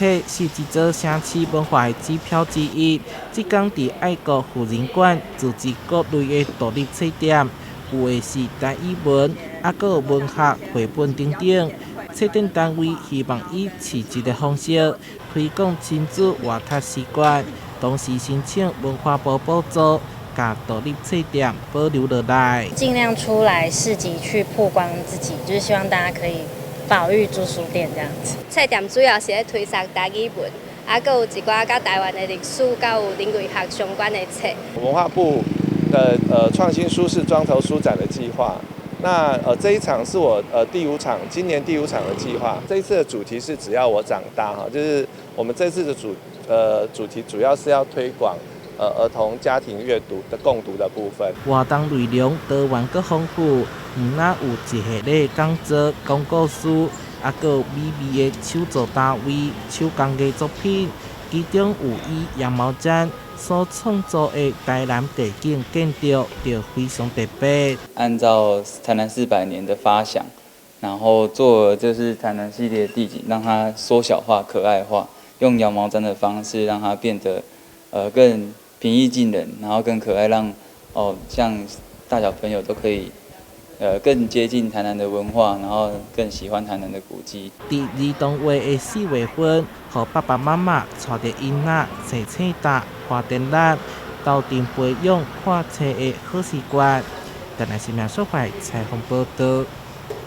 册是一座城市文化的指标之一。即天伫爱国妇人馆组织各类的独立册店，有的是单语文，还佫有文学绘本等等。册店单位希望以市集的方式推广亲子阅读习惯，同时申请文化部补助，把独立册店保留落来。尽量出来市集去曝光自己，就是希望大家可以保育住书店这样子。册店主要是咧推送台语文，佫有一寡甲台湾的历史、甲有人类学相关的册。文化部的创新书市庄头书展的计划。那这一场是我第5场，今年第5场的计划。这一次的主题是只要我长大哈，就是我们这次的主题主要是要推广儿童家庭阅读的共读的部分。活动内容多元佮丰富，唔但有一系列讲座、讲故事，还佫有美味的手作单位、手工艺作品，其中有以羊毛毡所创作的台南地景建筑就非常特别。按照台南400年的发想，然后做了就是台南系列地景，让它缩小化、可爱化，用羊毛毡的方式让它变得更平易近人，然后更可爱，让像大小朋友都可以更接近台南的文化，然后更喜欢台南的古迹。伫儿童节的4月份，和爸爸妈妈带着囡仔坐册搭、看展览，斗阵培养看册的好习惯。台南新闻所在采访报道。